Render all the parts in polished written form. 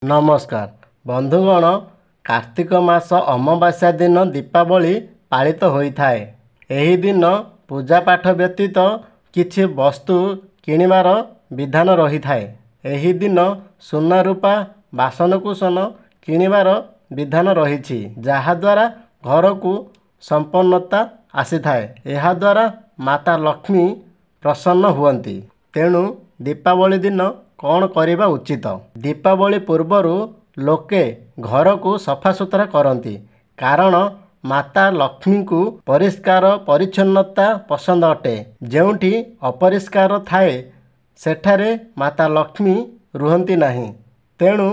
नमस्कार बंधुगण, कार्तिक मास अमावास्या दिन दीपावली पालित होइथाए। एही दिन पूजा पाठ व्यतीत किछि वस्तु किणिबार विधान रही थाए। एही दिन सुना रूपा बासनकुसन किणिबार विधान रहिछि, जहाद्वारा घर को संपन्नता आसीथाए। एहा द्वारा माता लक्ष्मी प्रसन्न हुअन्ति। तेणु दीपावली दिन कौन करिबा उचित? दीपावली पूर्वरु लोके घर को सफा सुतरा करती, कारण माता लक्ष्मी को परिष्कार परिच्छन्नता पसंद अटे। जेउठी अपरिष्कार थाए सेठारे माता लक्ष्मी रुहंती नाही। तेणु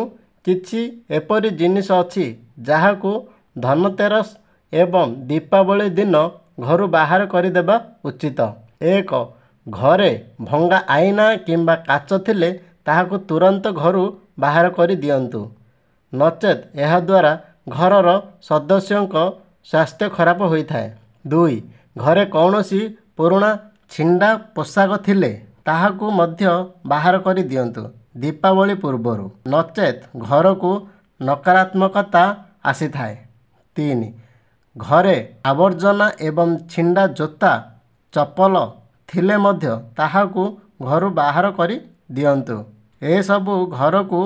किछि एपरि जिनिस अछि जाहाकू धनतेरस एवं दीपावली दिन घर बाहर करदेबा उचित। 1. घरे भंगा आईना किंबा काच थिले ताहाकू तुरंत घर बाहर कर दियंतु, नचेत यह द्वारा घरर सदस्यों स्वास्थ्य खराब होइथाए। 2. घरे कौनसी पुराना छिंडा पोशाक थिले ताहाकू मध्य बाहर कर दियंतु दीपावली पूर्वरु, नचेत घर को नकारात्मकता आसीथाए। 3. घरे आवर्जना एवं छिंडा जोता चप्पल थिले मध्य ताहाकू घर बाहर कर दियंतु, ए सबु घर को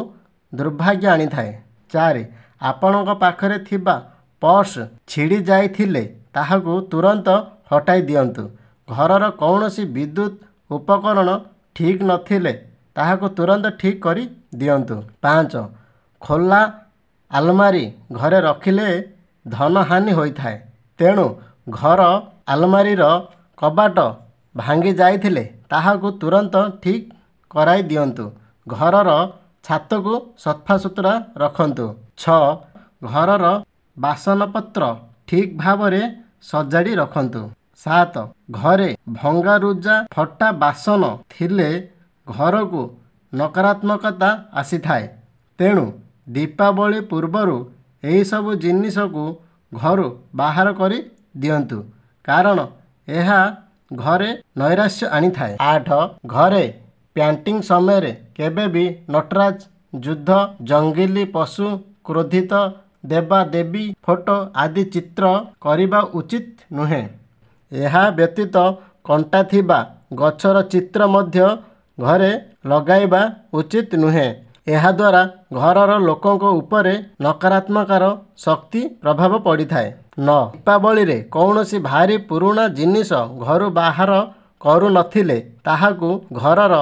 दुर्भाग्य आनी थाए। 4. आपणक पाखरे थिबा पर्स छिड़ी जाइथिले ताहाकू तुरंत हटाई दियंतु। घरर कौनसी विद्युत उपकरण ठीक नथिले ताहाकू तुरंत ठीक करी दियंतु। 5. खोला आलमारी घरे रखिले धन हानि होइथाए। तेणु घर आलमारीर कबाट भांगी जाइथिले ताहाकू तुरंत ठीक कराई दियंतु। घरर छात को सफा सुतरा रखंतु। 6. घरर बासनपत्र ठीक भावरे सजाड़ी रखंतु। 7. घरे भंगारुजा फटा बासन थिले घर को नकारात्मकता आसीथाए। तेणु दीपावली पूर्वरु एही सब जिनिस को घर बाहर करी दियंतु, कारण एहा घरे नैराश्य आनी थाए। 8. घरे प्यांटिंग समय रे केबे भी नटराज, युद्ध, जंगली पशु, क्रोधित देवा देवी फोटो आदि चित्र करिबा उचित नुहे। एहा व्यतीत कंटा थिबा गछर चित्र मध्य घरे लगाइबा उचित नुहे। एहा द्वारा घरर लोकंक उपरे नकारात्मकार शक्ति प्रभाव पड़ी थाए। 9. दीपावली रे कौनसी भारी पुराना जिनिस घर बाहर करू नथिले ताहाकू घरर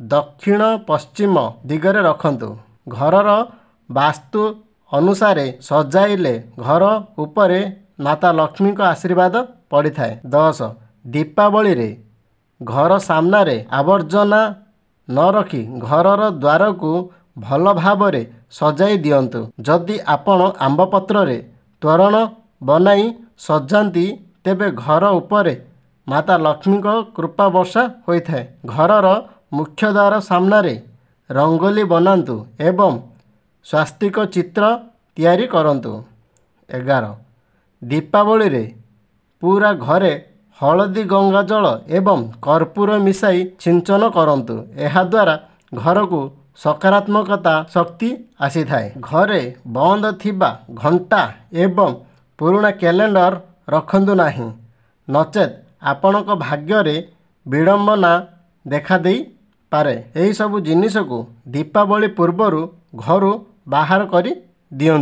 दक्षिण पश्चिम दिगरे रखंतु। घरर वास्तु अनुसारे सजाइले घर उपरे माता लक्ष्मी को आशीर्वाद पड़ी थाए। 10. दीपावली रे घर सामनारे आवर्जना न रखी घरर द्वार को भल भावरे सजाई दियंतु। जदि आपण आंब पत्र रे तोरण बनाई सजांती तेबे घर उपरे माता लक्ष्मी को कृपा वर्षा होइथाए। घरर मुख्य द्वार सामनारे रंगोली बनांतु एवं स्वास्तिक चित्र तैयारी करंतु। 11. दीपावली रे पूरा घरे हलदी गंगा जल एवं कर्पूर मिसाई सिंचन करंतु। एहा द्वारा घर को सकारात्मकता शक्ति आसी थाए। घरे बंद थिबा घंटा एवं पुराना कैलेंडर रखंतु नाही, नचेत आपणक भाग्य रे विडंबना देखा देई पारे। एही सब जिनिस को दीपावली पूर्वरु घर बाहर करी दियंतु।